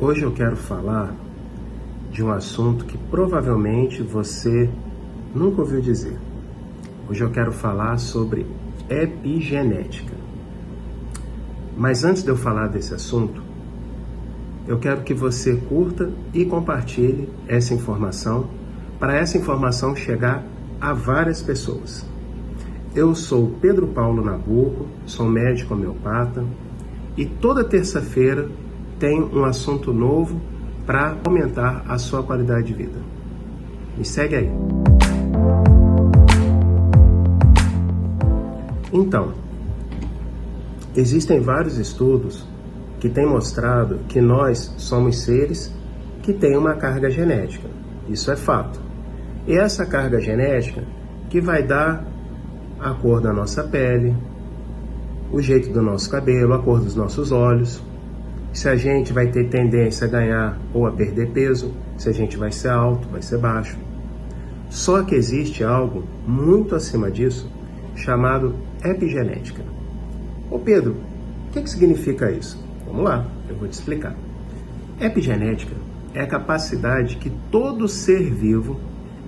Hoje eu quero falar de um assunto que provavelmente você nunca ouviu dizer. Hoje eu quero falar sobre epigenética. Mas antes de eu falar desse assunto, eu quero que você curta e compartilhe essa informação para essa informação chegar a várias pessoas. Eu sou Pedro Paulo Nabuco, sou médico homeopata e toda terça-feira tem um assunto novo para aumentar a sua qualidade de vida. Me segue aí. Então, existem vários estudos que têm mostrado que nós somos seres que têm uma carga genética. Isso é fato. E essa carga genética que vai dar a cor da nossa pele, o jeito do nosso cabelo, a cor dos nossos olhos, se a gente vai ter tendência a ganhar ou a perder peso, se a gente vai ser alto, vai ser baixo. Só que existe algo muito acima disso, chamado epigenética. Ô Pedro, o que significa isso? Vamos lá, eu vou te explicar. Epigenética é a capacidade que todo ser vivo,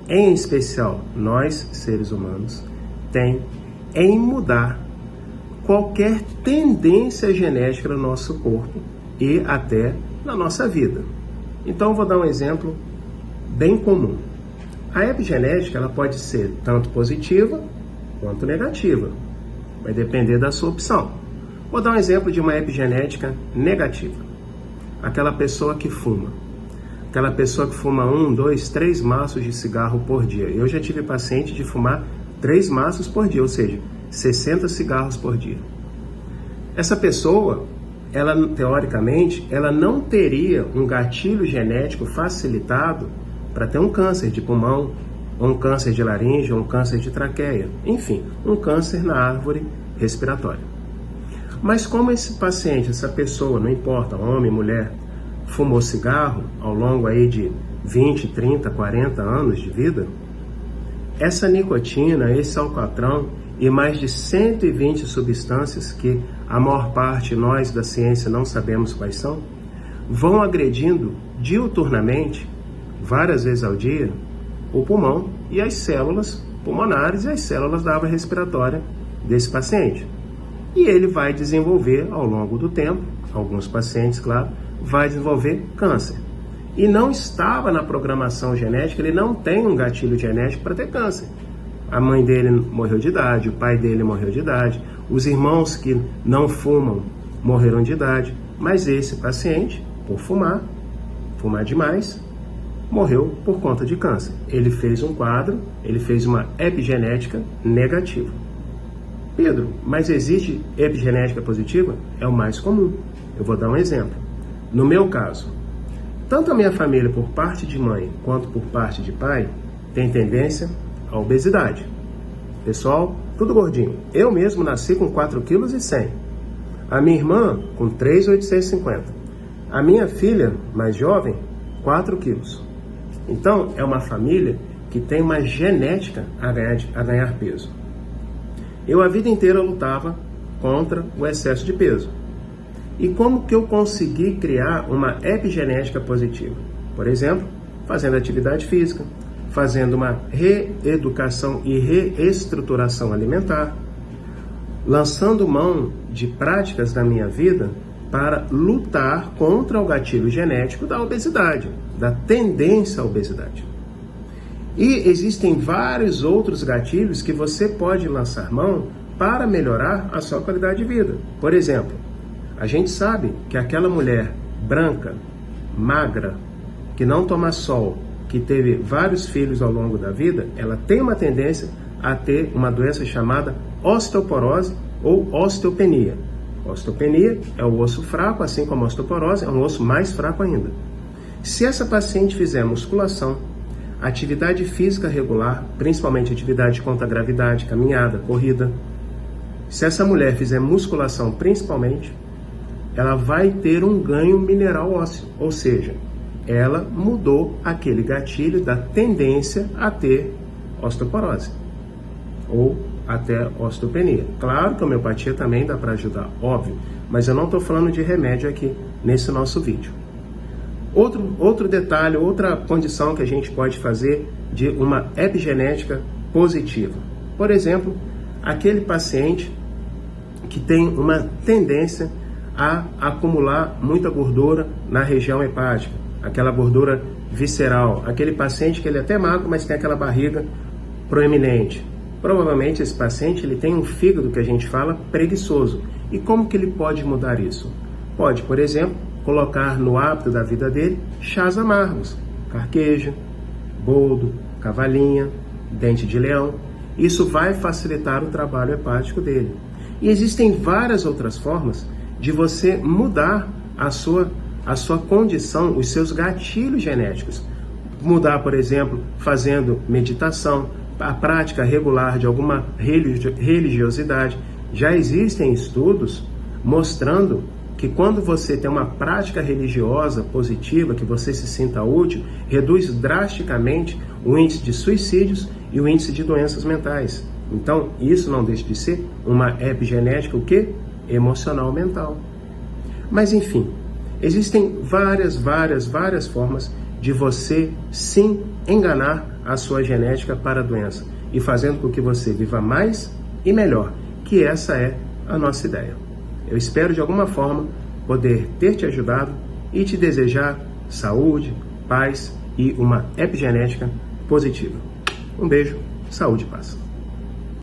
em especial nós, seres humanos, tem em mudar qualquer tendência genética no nosso corpo e até na nossa vida. Então, vou dar um exemplo bem comum. A epigenética ela pode ser tanto positiva quanto negativa. Vai depender da sua opção. Vou dar um exemplo de uma epigenética negativa. Aquela pessoa que fuma. Aquela pessoa que fuma 1, 2, 3 maços de cigarro por dia. Eu já tive paciente de fumar 3 maços por dia, ou seja, 60 cigarros por dia. Essa pessoa, ela teoricamente, ela não teria um gatilho genético facilitado para ter um câncer de pulmão, ou um câncer de laringe, ou um câncer de traqueia, enfim, um câncer na árvore respiratória. Mas como esse paciente, essa pessoa, não importa, homem, mulher, fumou cigarro ao longo aí de 20, 30, 40 anos de vida, essa nicotina, esse alcatrão e mais de 120 substâncias que a maior parte nós da ciência não sabemos quais são, vão agredindo diuturnamente, várias vezes ao dia, o pulmão e as células pulmonares e as células da árvore respiratória desse paciente. E ele vai desenvolver ao longo do tempo, alguns pacientes, claro, vai desenvolver câncer. E não estava na programação genética, ele não tem um gatilho genético para ter câncer. A mãe dele morreu de idade, o pai dele morreu de idade, os irmãos que não fumam morreram de idade, mas esse paciente, por fumar demais, morreu por conta de câncer. Ele fez um quadro, ele fez uma epigenética negativa. Pedro, mas existe epigenética positiva? É o mais comum. Eu vou dar um exemplo. No meu caso, tanto a minha família por parte de mãe quanto por parte de pai tem tendência à obesidade. Pessoal, tudo gordinho. Eu mesmo nasci com 4,1 kg. A minha irmã com 3,850. A minha filha, mais jovem, 4 quilos. Então, é uma família que tem uma genética a ganhar peso. Eu a vida inteira lutava contra o excesso de peso. E como que eu consegui criar uma epigenética positiva? Por exemplo, fazendo atividade física, fazendo uma reeducação e reestruturação alimentar, lançando mão de práticas da minha vida para lutar contra o gatilho genético da obesidade, da tendência à obesidade. E existem vários outros gatilhos que você pode lançar mão para melhorar a sua qualidade de vida. Por exemplo, a gente sabe que aquela mulher branca, magra, que não toma sol, que teve vários filhos ao longo da vida, ela tem uma tendência a ter uma doença chamada osteoporose ou osteopenia. Osteopenia é o osso fraco, assim como a osteoporose é um osso mais fraco ainda. Se essa paciente fizer musculação, atividade física regular, principalmente atividade contra a gravidade, caminhada, corrida, se essa mulher fizer musculação principalmente, ela vai ter um ganho mineral ósseo, ou seja, ela mudou aquele gatilho da tendência a ter osteoporose ou até osteopenia. Claro que a homeopatia também dá para ajudar, óbvio, mas eu não estou falando de remédio aqui nesse nosso vídeo. Outro detalhe, outra condição que a gente pode fazer de uma epigenética positiva. Por exemplo, aquele paciente que tem uma tendência a acumular muita gordura na região hepática, aquela gordura visceral, aquele paciente que ele é até magro, mas tem aquela barriga proeminente. Provavelmente esse paciente ele tem um fígado que a gente fala preguiçoso. E como que ele pode mudar isso? Pode, por exemplo, colocar no hábito da vida dele chás amargos, carqueja, boldo, cavalinha, dente de leão. Isso vai facilitar o trabalho hepático dele. E existem várias outras formas de você mudar a sua condição, os seus gatilhos genéticos. Mudar, por exemplo, fazendo meditação, a prática regular de alguma religiosidade. Já existem estudos mostrando que quando você tem uma prática religiosa positiva, que você se sinta útil, reduz drasticamente o índice de suicídios e o índice de doenças mentais. Então, isso não deixa de ser uma epigenética, o quê? Emocional mental. Mas, enfim, existem várias formas de você, sim, enganar a sua genética para a doença e fazendo com que você viva mais e melhor, que essa é a nossa ideia. Eu espero, de alguma forma, poder ter te ajudado e te desejar saúde, paz e uma epigenética positiva. Um beijo, saúde e paz.